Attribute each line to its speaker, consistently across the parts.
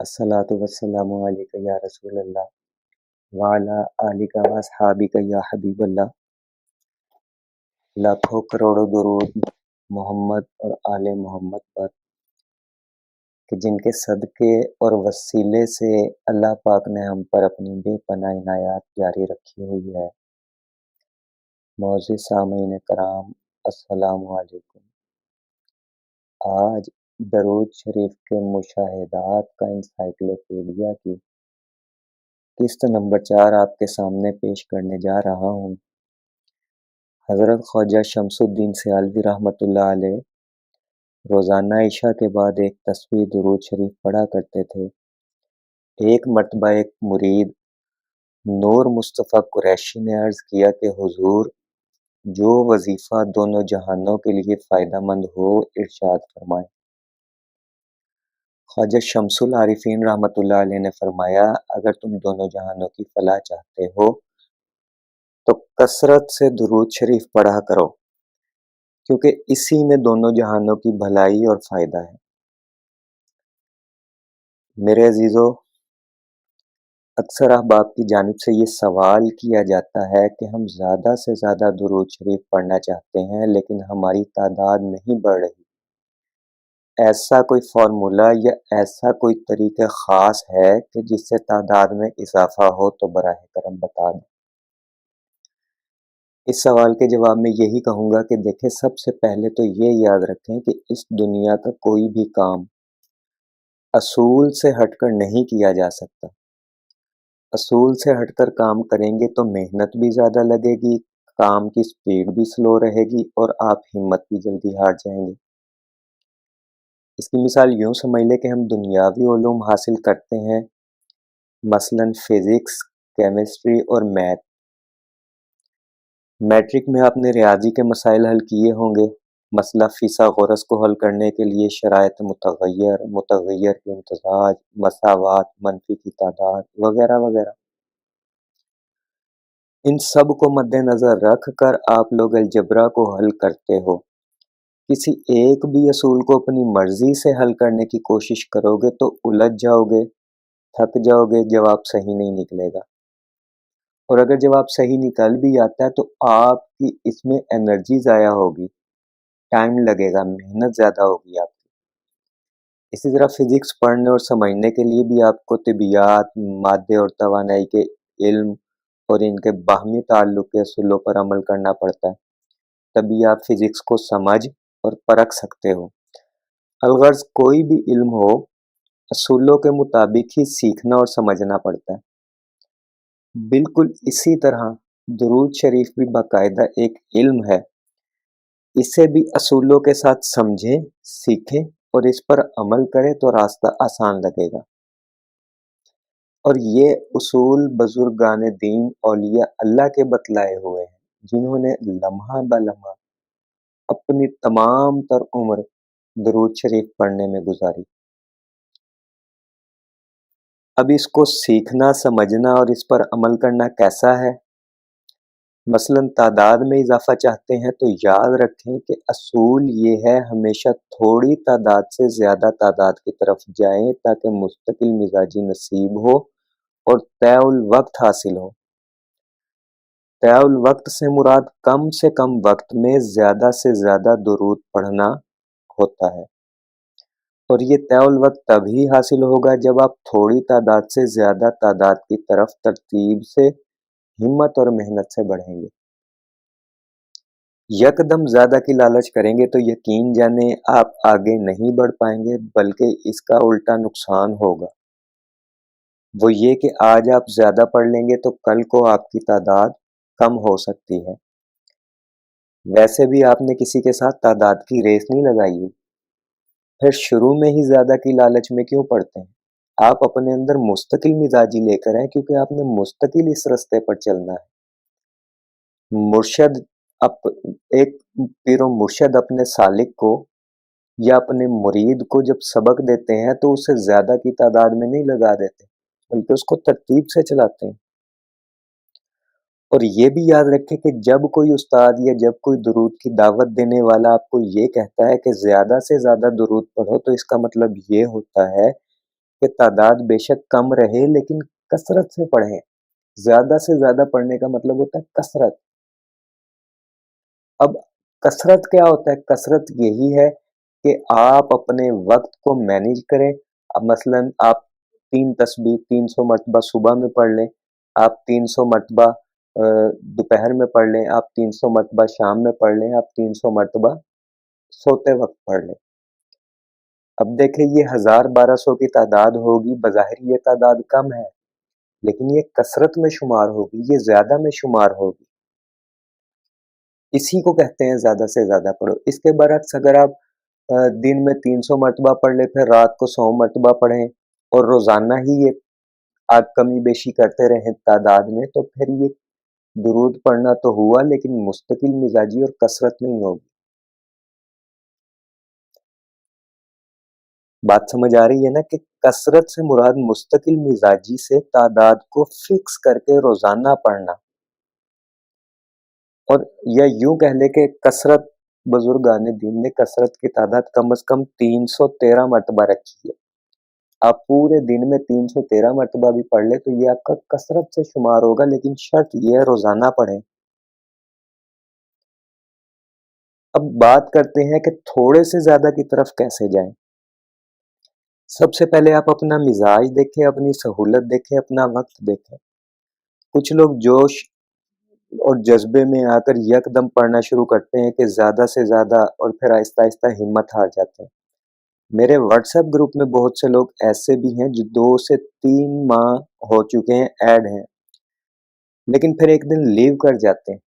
Speaker 1: अस्सलातु वस्सलामु अलैका या रसूल अल्लाह वाला आलिका व अस्हाबिका या हबीब अल्लाह। लाखों करोड़ों दुरूद मोहम्मद और आले मोहम्मद पर कि जिनके सदक़े और वसीले से अल्लाह पाक ने हम पर अपनी बेपनाह इनायत जारी रखी हुई है। मोअज़्ज़िज़ सामीन कराम, अस्सलामु अलैकुम। आज दरूद शरीफ के मुशाहिदात का इंसाइक्लोपीडिया की किस्त नंबर 4 आपके सामने पेश करने जा रहा हूँ। हज़रत ख्वाजा शमसुद्दीन सियालवी रहमतुल्लाह अलैह रोज़ाना इशा के बाद एक तस्बीह दुरूद शरीफ पढ़ा करते थे। एक मरतबा एक मुरीद नूर मुस्तफ़ा कुरैशी ने अर्ज़ किया कि हुज़ूर, जो वजीफ़ा दोनों जहानों के लिए फ़ायदेमंद हो, इरशाद फरमाएं। ख्वाजा शमसुल आरिफीन रहमतुल्लाह अलैह ने फरमाया, अगर तुम दोनों जहानों की फलाह चाहते हो तो कसरत से दुरूद शरीफ पढ़ा करो, क्योंकि इसी में दोनों जहानों की भलाई और फ़ायदा है। मेरे अजीज़ों, अक्सर अहबाब की जानिब से ये सवाल किया जाता है कि हम ज़्यादा से ज़्यादा दुरूद शरीफ पढ़ना चाहते हैं, लेकिन हमारी तादाद नहीं बढ़ रही। ऐसा कोई फार्मूला या ऐसा कोई तरीक़ा ख़ास है कि जिससे तादाद में इजाफ़ा हो तो बराह करम बता दें। इस सवाल के जवाब में यही कहूँगा कि देखें, सबसे पहले तो ये याद रखें कि इस दुनिया का कोई भी काम असूल से हटकर नहीं किया जा सकता। असूल से हटकर काम करेंगे तो मेहनत भी ज़्यादा लगेगी, काम की स्पीड भी स्लो रहेगी और आप हिम्मत भी जल्दी हार जाएंगे। इसकी मिसाल यूँ समझ लें कि हम दुनियावी उलूम हासिल करते हैं, मसलन फिज़िक्स, केमिस्ट्री और मैथ। मैट्रिक में आपने रियाजी के मसाइल हल किए होंगे, मसला फिसागोरस को हल करने के लिए शराइत मुतग़य्यर, मुतग़य्यर के इम्तिज़ाज, मसावात, मनफी की तादाद वगैरह वगैरह। इन सब को मद्देनज़र रख कर आप लोग अलजबरा को हल करते हो। किसी एक भी असूल को अपनी मर्जी से हल करने की कोशिश करोगे तो उलझ जाओगे, थक जाओगे, जवाब सही नहीं निकलेगा। और अगर जवाब सही निकल भी आता है तो आपकी इसमें एनर्जी ज़ाया होगी, टाइम लगेगा, मेहनत ज़्यादा होगी आपकी। इसी तरह फिज़िक्स पढ़ने और समझने के लिए भी आपको तिबियात, मादे और तवानाई के इल्म और इनके बाहमी ताल्लुक के असूलों पर अमल करना पड़ता है, तभी आप फिज़िक्स को समझ और परख सकते हो। अलगर्ज़ कोई भी इल्म हो, असूलों के मुताबिक ही सीखना और समझना पड़ता है। बिल्कुल इसी तरह दुरूद शरीफ भी बाकायदा एक इल्म है। इसे भी असूलों के साथ समझें, सीखें और इस पर अमल करें तो रास्ता आसान लगेगा। और ये उसूल बुजुर्गान दीन औलिया अल्लाह के बतलाए हुए हैं, जिन्होंने लम्हा ब लम्हा अपनी तमाम तर उम्र दुरूद शरीफ पढ़ने में गुजारी। अब इसको सीखना, समझना और इस पर अमल करना कैसा है? मसलन तादाद में इजाफा चाहते हैं तो याद रखें कि असूल ये है, हमेशा थोड़ी तादाद से ज़्यादा तादाद की तरफ जाएं ताकि मुस्तकिल मिजाजी नसीब हो और तय वक्त हासिल हो। तय वक्त से मुराद कम से कम वक्त में ज़्यादा से ज़्यादा दुरूद पढ़ना होता है। और ये तय वक्त तभी हासिल होगा जब आप थोड़ी तादाद से ज़्यादा तादाद की तरफ तरतीब से, हिम्मत और मेहनत से बढ़ेंगे। यकदम ज़्यादा की लालच करेंगे तो यकीन जाने आप आगे नहीं बढ़ पाएंगे, बल्कि इसका उल्टा नुकसान होगा। वो ये कि आज आप ज़्यादा पढ़ लेंगे तो कल को आपकी तादाद कम हो सकती है। वैसे भी आपने किसी के साथ तादाद की रेस नहीं लगाई हुई, फिर शुरू में ही ज़्यादा की लालच में क्यों पड़ते हैं? आप अपने अंदर मुस्तकिल मिजाजी लेकर आए, क्योंकि आपने मुस्तकिल इस रास्ते पर चलना है। मुर्शद एक पीरो मुर्शद अपने सालिक को या अपने मुरीद को जब सबक देते हैं तो उसे ज्यादा की तादाद में नहीं लगा देते, बल्कि उसको तरतीब से चलाते हैं। और ये भी याद रखें कि जब कोई उस्ताद या जब कोई दुरूद की दावत देने वाला आपको ये कहता है कि ज्यादा से ज्यादा दुरूद पढ़ो, तो इसका मतलब ये होता है کہ तादाद बेशक कम रहे लेकिन कसरत से पढ़ें। ज्यादा से ज्यादा पढ़ने का मतलब होता है कसरत। अब कसरत क्या होता है? कसरत यही है कि आप अपने वक्त को मैनेज करें। अब मसलन आप 3 तस्बीह 300 मरतबा सुबह में पढ़ लें, आप 300 मरतबा दोपहर में पढ़ लें, आप 300 मरतबा शाम में पढ़ लें, आप 300 मरतबा सोते वक्त पढ़ लें। अब देखें, ये 1000-1200 की तादाद होगी, बज़ाहिर ये तादाद कम है, लेकिन ये कसरत में शुमार होगी, ये ज्यादा में शुमार होगी। इसी को कहते हैं ज्यादा से ज्यादा पढ़ो। इसके बरक्स अगर आप दिन में 300 मरतबा पढ़ ले, फिर रात को 100 मरतबा पढ़ें और रोजाना ही ये आप कमी बेशी करते रहें तादाद में, तो फिर ये दुरूद पढ़ना तो हुआ लेकिन मुस्तकिल मिजाजी और कसरत नहीं होगी। बात समझ आ रही है ना कि कसरत से मुराद मुस्तकिल मिजाजी से तादाद को फिक्स करके रोजाना पढ़ना। और या यूं कह ले कि कसरत, बुजुर्गाने दीन ने कसरत की तादाद कम से कम 313 मरतबा रखी है। आप पूरे दिन में 313 मरतबा भी पढ़ ले तो ये आपका कसरत से शुमार होगा, लेकिन शर्त ये है रोजाना पढ़ें। अब बात करते हैं कि थोड़े से ज्यादा की तरफ कैसे जाएं। सबसे पहले आप अपना मिजाज देखें, अपनी सहूलत देखें, अपना वक्त देखें। कुछ लोग जोश और जज्बे में आकर यकदम पढ़ना शुरू करते हैं कि ज्यादा से ज्यादा, और फिर आहिस्ता आहिस्ता हिम्मत हार जाते हैं। मेरे व्हाट्सएप ग्रुप में बहुत से लोग ऐसे भी हैं जो 2 से 3 माह हो चुके हैं, ऐड हैं, लेकिन फिर एक दिन लीव कर जाते हैं,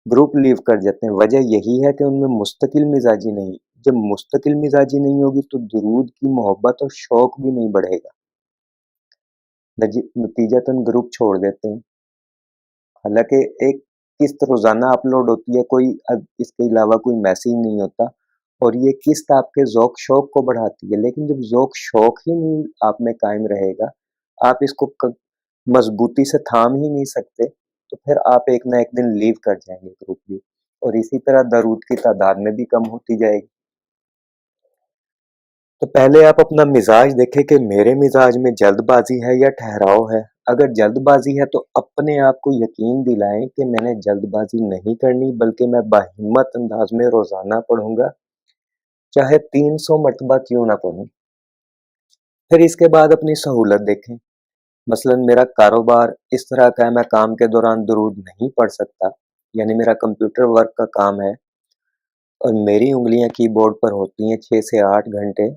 Speaker 1: ग्रुप लीव कर जाते हैं। वजह यही है कि उनमें मुस्तकिल मिजाजी नहीं। जब मुस्तकिल मिजाजी नहीं होगी तो दुरूद की मोहब्बत और शौक भी नहीं बढ़ेगा, नतीजतन ग्रुप छोड़ देते हैं। हालांकि एक किस्त रोजाना अपलोड होती है, कोई इसके अलावा कोई मैसेज नहीं होता, और ये किस्त आपके ज़ौक शौक को बढ़ाती है। लेकिन जब ज़ौक शौक ही नहीं आप में कायम रहेगा, आप इसको मजबूती से थाम ही नहीं सकते, तो फिर आप एक ना एक दिन लीव कर जाएंगे ग्रुप भी, और इसी तरह दरूद की तादाद में भी कम होती जाएगी। तो पहले आप अपना मिजाज देखें कि मेरे मिजाज में जल्दबाजी है या ठहराव है। अगर जल्दबाजी है तो अपने आप को यकीन दिलाएं कि मैंने जल्दबाजी नहीं करनी, बल्कि मैं बाहिम्मत अंदाज में रोजाना पढ़ूंगा, चाहे 300 मरतबा क्यों ना पढ़ूं। फिर इसके बाद अपनी सहूलत देखें। मसलन मेरा कारोबार इस तरह का है, मैं काम के दौरान दुरूद नहीं पढ़ सकता, यानी मेरा कंप्यूटर वर्क का काम है और मेरी उंगलियां कीबोर्ड पर होती हैं 6 से 8 घंटे,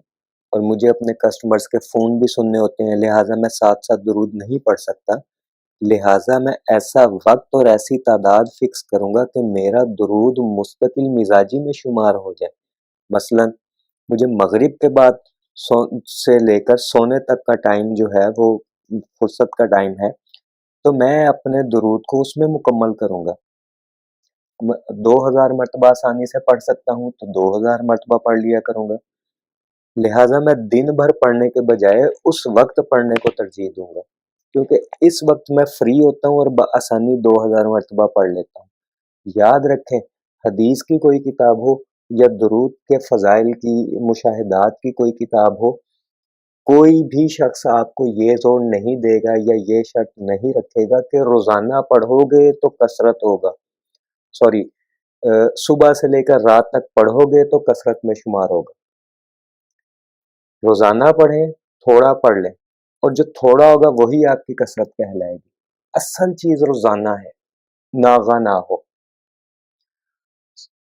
Speaker 1: और मुझे अपने कस्टमर्स के फ़ोन भी सुनने होते हैं, लिहाजा मैं साथ साथ दुरूद नहीं पढ़ सकता। लिहाजा मैं ऐसा वक्त और ऐसी तादाद फिक्स करूंगा कि मेरा दुरूद मुस्तकिल मिजाजी में शुमार हो जाए। मसलन मुझे मगरिब के बाद से लेकर सोने तक का टाइम जो है वो फुर्सत का टाइम है, तो मैं अपने दुरूद को उसमें मुकम्मल करूंगा। 2000 मरतबा आसानी से पढ़ सकता हूँ तो 2000 मरतबा पढ़ लिया करूंगा। लिहाजा मैं दिन भर पढ़ने के बजाय उस वक्त पढ़ने को तरजीह दूंगा, क्योंकि इस वक्त मैं फ्री होता हूँ और आसानी 2000 मरतबा पढ़ लेता हूँ। याद रखें, हदीस की कोई किताब हो या दुरूद के फजाइल की, मुशाहिदात की कोई किताब हो, कोई भी शख्स आपको ये जोर नहीं देगा या ये शर्त नहीं रखेगा कि रोजाना पढ़ोगे तो कसरत होगा, सॉरी, सुबह से लेकर रात तक पढ़ोगे तो कसरत में शुमार होगा। रोजाना पढ़ें, थोड़ा पढ़ लें, और जो थोड़ा होगा वही आपकी कसरत कहलाएगी। असल चीज रोजाना है, नागा ना हो।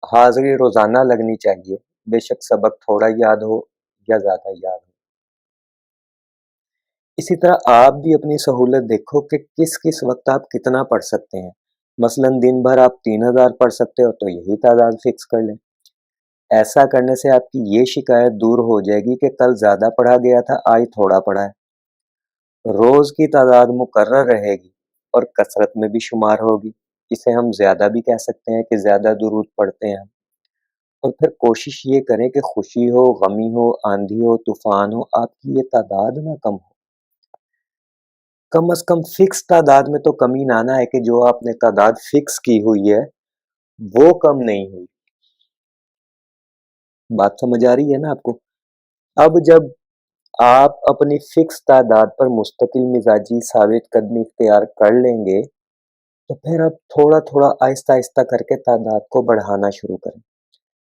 Speaker 1: हाजिरी रोजाना लगनी चाहिए, बेशक सबक थोड़ा याद हो या ज्यादा याद हो। इसी तरह आप भी अपनी सहूलत देखो कि किस किस वक्त आप कितना पढ़ सकते हैं। मसलन दिन भर आप 3000 पढ़ सकते हो तो यही तादाद फिक्स कर लें। ऐसा करने से आपकी ये शिकायत दूर हो जाएगी कि कल ज्यादा पढ़ा गया था, आज थोड़ा पढ़ा है। रोज की तादाद मुकर्रर रहेगी और कसरत में भी शुमार होगी। इसे हम ज्यादा भी कह सकते हैं कि ज्यादा दुरूद पढ़ते हैं। और फिर कोशिश ये करें कि खुशी हो, गमी हो, आंधी हो, तूफान हो, आपकी ये तादाद ना कम हो। कम से कम फिक्स तादाद में तो कमी ना आना है कि जो आपने तादाद फिक्स की हुई है वो कम नहीं हुई। बात समझ आ रही है ना आपको? अब जब आप अपनी फिक्स तादाद पर मुस्तकिल मिजाजी साबित कदमी इख्तियार कर लेंगे, तो फिर अब थोड़ा-थोड़ा आहिस्ता-आहिस्ता करके तादाद को बढ़ाना शुरू करें।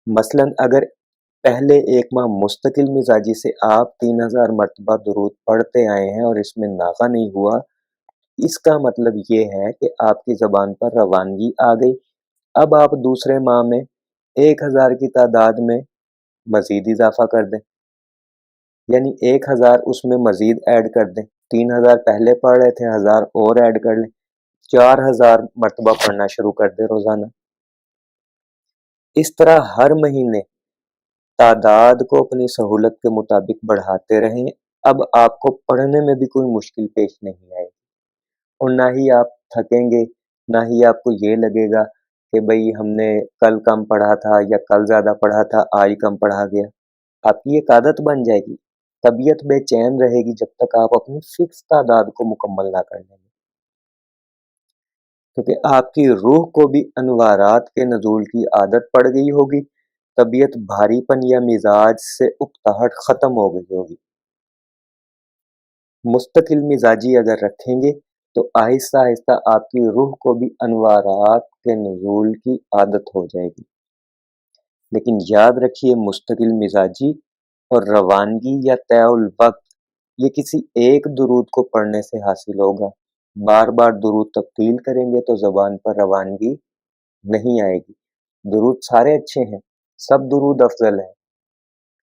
Speaker 1: मसलन अगर पहले 1 माह मुस्तकिल मिजाजी से आप 3000 मर्तबा दुरूद पढ़ते आए हैं और इसमें नागा नहीं हुआ, इसका मतलब ये है कि आपकी ज़बान पर रवानगी आ गई। अब आप दूसरे माह में 1000 की तादाद में मज़ीद इज़ाफ़ा कर दें, यानी 1000 उसमें मज़ीद ऐड कर दें। 3000 पहले पढ़ रहे थे, 1000 और ऐड कर लें। 4000 मर्तबा पढ़ना शुरू कर दें रोज़ाना। इस तरह हर महीने तादाद को अपनी सहूलत के मुताबिक बढ़ाते रहें। अब आपको पढ़ने में भी कोई मुश्किल पेश नहीं आएगी और ना ही आप थकेंगे, ना ही आपको ये लगेगा कि भई हमने कल कम पढ़ा था या कल ज़्यादा पढ़ा था, आज कम पढ़ा गया। आपकी एक आदत बन जाएगी। तबीयत बेचैन रहेगी जब तक आप अपनी फिक्स तादाद को मुकम्मल ना कर लेंगे, क्योंकि आपकी रूह को भी अनवारात के नज़ूल की आदत पड़ गई होगी, तबीयत भारीपन या मिजाज से उकताहट ख़त्म हो गई होगी। मुस्तकिल मिजाजी अगर रखेंगे तो आहिस्ता-आहिस्ता आपकी रूह को भी अनवारात के नुज़ूल की आदत हो जाएगी। लेकिन याद रखिए मुस्तकिल मिजाजी और रवानगी या तय वक्त ये किसी एक दुरूद को पढ़ने से हासिल होगा। बार बार दुरूद तब्दील करेंगे तो ज़बान पर रवानगी नहीं आएगी। दुरूद सारे अच्छे हैं, सब दुरूद अफजल है,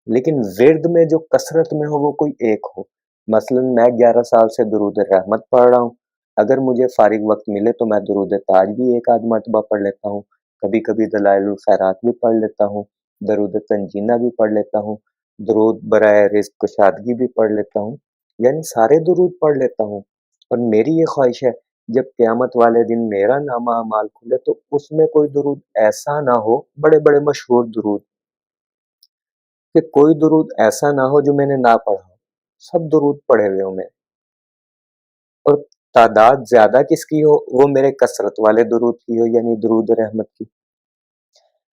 Speaker 1: लेकिन विर्द में जो कसरत में हो वो कोई एक हो। मसलन मैं 11 साल से दुरूद रहमत पढ़ रहा हूँ, अगर मुझे फारिग वक्त मिले तो मैं दुरूद ताज भी एक आध मरतबा पढ़ लेता हूँ, कभी कभी दलाइलुल खैरात भी पढ़ लेता हूँ, दरूद तंजीना भी पढ़ लेता हूँ, दुरूद बराए रिज़्क कुशादगी भी पढ़ लेता हूँ, यानी सारे दुरूद पढ़ लेता हूँ। और मेरी ये ख्वाहिश है जब क़यामत वाले दिन मेरा नामा अमाल खुले तो उसमें कोई दुरूद ऐसा ना हो, बड़े बड़े मशहूर दुरूद, कि कोई दुरूद ऐसा ना हो जो मैंने ना पढ़ा हो, सब दुरूद पढ़े हुए हो मैंने। और तादाद ज्यादा किसकी हो, वो मेरे कसरत वाले दुरूद की हो, यानी दुरूद रहमत की।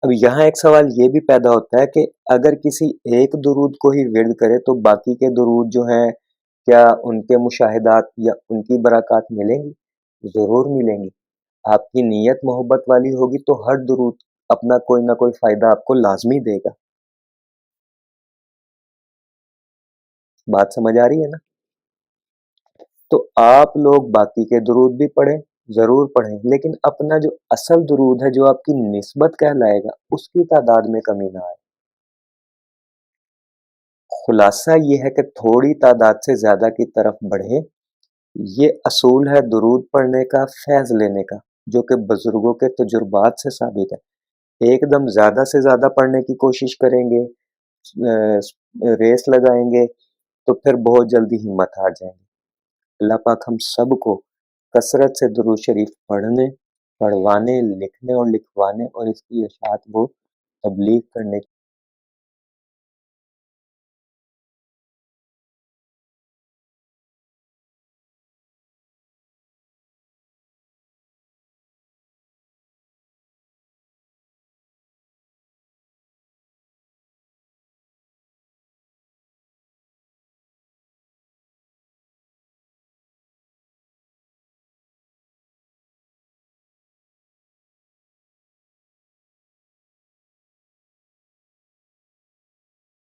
Speaker 1: अब यहाँ एक सवाल ये भी पैदा होता है कि अगर किसी एक दुरूद को ही विर्द करे तो बाकी के दुरूद जो हैं, क्या उनके मुशाहिदात या उनकी बरक़ात मिलेंगी? जरूर मिलेंगी। आपकी नीयत मोहब्बत वाली होगी तो हर दुरूद अपना कोई ना कोई फायदा आपको लाजमी देगा। बात समझ आ रही है ना? तो आप लोग बाकी के दुरूद भी पढ़ें, ज़रूर पढ़ें, लेकिन अपना जो असल दुरूद है, जो आपकी निस्बत कहलाएगा, उसकी तादाद में कमी ना आए। खुलासा ये है कि थोड़ी तादाद से ज़्यादा की तरफ बढ़ें, ये असूल है दुरूद पढ़ने का, फैज़ लेने का, जो कि बुज़ुर्गों के तजुर्बात से साबित है। एकदम ज़्यादा से ज़्यादा पढ़ने की कोशिश करेंगे, रेस लगाएंगे, तो फिर बहुत जल्दी हिम्मत हार जाएंगे। अल्लाह पाक हम सबको कसरत से दुरूद शरीफ पढ़ने, पढ़वाने, लिखने और लिखवाने और इसकी इशाअत व तबलीग करने